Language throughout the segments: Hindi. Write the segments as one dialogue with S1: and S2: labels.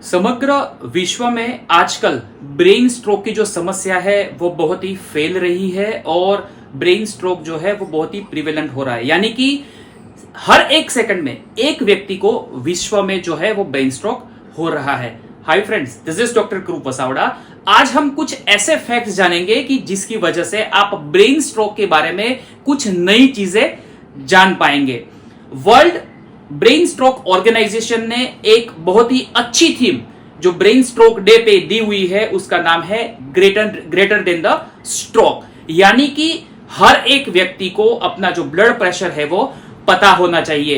S1: समग्र विश्व में आजकल ब्रेन स्ट्रोक की जो समस्या है वो बहुत ही फैल रही है और ब्रेन स्ट्रोक जो है वो बहुत ही प्रिवेलेंट हो रहा है। यानी कि हर एक सेकंड में एक व्यक्ति को विश्व में जो है वो ब्रेन स्ट्रोक हो रहा है। Hi friends, this is doctor croup Vasavada. आज हम कुछ ऐसे फैक्ट्स जानेंगे कि जिसकी वजह से आप ब्रेन स्ट्रोक के बारे में कुछ नई चीजें जान पाएंगे। वर्ल्ड ब्रेन स्ट्रोक ऑर्गेनाइजेशन ने एक बहुत ही अच्छी थीम जो ब्रेन स्ट्रोक डे पे दी हुई है, उसका नाम है ग्रेटर देन द स्ट्रोक। यानी कि हर एक व्यक्ति को अपना जो ब्लड प्रेशर है वो पता होना चाहिए।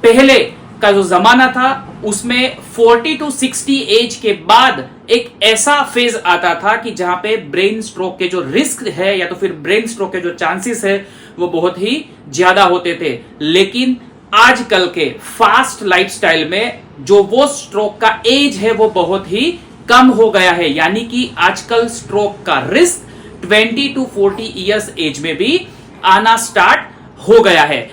S1: पहले का जो जमाना था उसमें 40 to 60 एज के बाद एक ऐसा फेज आता था कि जहां पे ब्रेन स्ट्रोक के जो रिस्क है या तो फिर ब्रेन स्ट्रोक के जो चांसेस है वो बहुत ही ज्यादा होते थे। लेकिन आजकल के फास्ट लाइफस्टाइल में जो वो स्ट्रोक का एज है वो बहुत ही कम हो गया है। यानी कि आजकल स्ट्रोक का रिस्क 20 to 40 इयर्स एज में भी आना स्टार्ट हो गया है।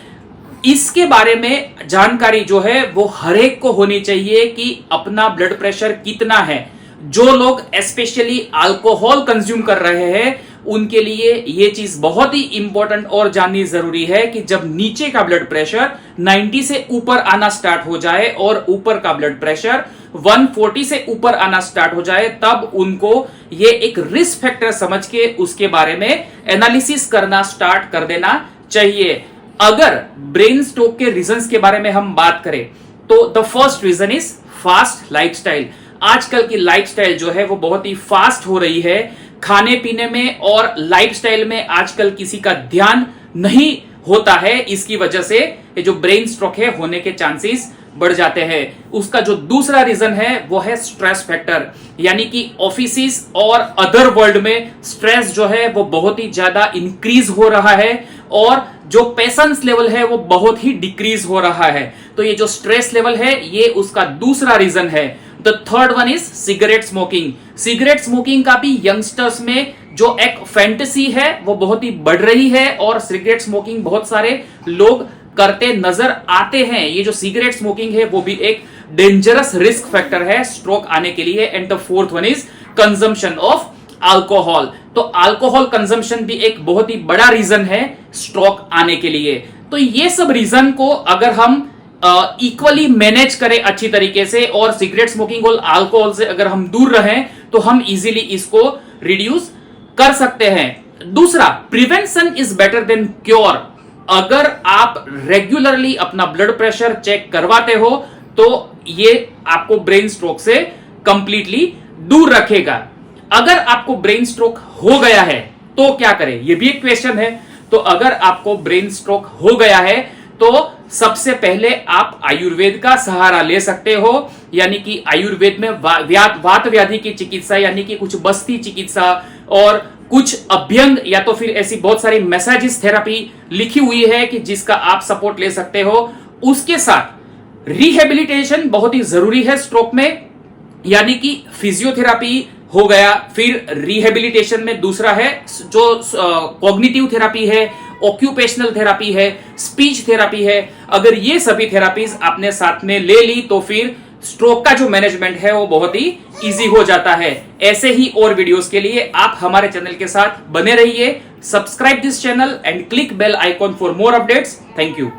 S1: इसके बारे में जानकारी जो है वो हर एक को होनी चाहिए कि अपना ब्लड प्रेशर कितना है। जो लोग स्पेशली अल्कोहल कंज्यूम कर रहे हैं उनके लिए ये चीज बहुत ही इंपॉर्टेंट और जाननी जरूरी है कि जब नीचे का ब्लड प्रेशर 90 से ऊपर आना स्टार्ट हो जाए और ऊपर का ब्लड प्रेशर 140 से ऊपर आना स्टार्ट हो जाए, तब उनको ये एक रिस्क फैक्टर समझ के उसके बारे में एनालिसिस करना स्टार्ट कर देना चाहिए। अगर ब्रेन स्ट्रोक के रीजंस के बारे में हम बात करें तो the first reason is fast lifestyle. आजकल की लाइफस्टाइल जो है वो बहुत ही फास्ट हो रही है। खाने पीने में और लाइफस्टाइल में आजकल किसी का ध्यान नहीं होता है। इसकी वजह से ये जो ब्रेन स्ट्रोक है होने के चांसेस बढ़ जाते हैं। उसका जो दूसरा रीजन है वो है स्ट्रेस फैक्टर। यानी कि ऑफिसेस और अदर वर्ल्ड में स्ट्रेस जो है वो बहुत ही ज्यादा इंक्रीज हो रहा है और जो पेशेंस लेवल है वो बहुत ही डिक्रीज हो रहा है। तो ये जो स्ट्रेस लेवल है ये उसका दूसरा रीजन है। The third one is cigarette smoking. Cigarette smoking का भी यंगस्टर्स में जो एक फैंटेसी है वो बहुत ही बढ़ रही है और सिगरेट स्मोकिंग बहुत सारे लोग करते नजर आते हैं। ये जो सिगरेट स्मोकिंग है वो भी एक डेंजरस रिस्क फैक्टर है स्ट्रोक आने के लिए। And the fourth one is consumption of alcohol. तो अल्कोहल कंजम्पशन भी एक बहुत ही बड़ा रीजन है स्ट्रोक आने के लिए। तो ये सब रीजन को अगर हम इक्वली मैनेज करें अच्छी तरीके से और सिगरेट स्मोकिंग और अल्कोहल से अगर हम दूर रहें तो हम इजीली इसको रिड्यूस कर सकते हैं। दूसरा, prevention is better than cure. अगर आप रेगुलरली अपना ब्लड प्रेशर चेक करवाते हो तो ये आपको ब्रेन स्ट्रोक से कंप्लीटली दूर रखेगा। अगर आपको ब्रेन स्ट्रोक हो गया है तो क्या करें, ये भी एक क्वेश्चन है। तो अगर आपको ब्रेन स्ट्रोक हो गया है तो सबसे पहले आप आयुर्वेद का सहारा ले सकते हो। यानी कि आयुर्वेद में वात व्याधि की चिकित्सा यानी कि कुछ बस्ती चिकित्सा और कुछ अभ्यंग या तो फिर ऐसी बहुत सारी मैसाजिस थेरेपी लिखी हुई है कि जिसका आप सपोर्ट ले सकते हो। उसके साथ रिहेबिलिटेशन बहुत ही जरूरी है स्ट्रोक में। यानी कि फिजियोथेरापी हो गया, फिर रिहेबिलिटेशन में दूसरा है जो कॉग्निटिव थेरापी है, ऑक्यूपेशनल थेरापी है, स्पीच थेरापी है। अगर ये सभी थेरापीज आपने साथ में ले ली तो फिर स्ट्रोक का जो मैनेजमेंट है वो बहुत ही इजी हो जाता है। ऐसे ही और वीडियोस के लिए आप हमारे चैनल के साथ बने रहिए। Subscribe this channel and click bell icon for more updates. Thank you.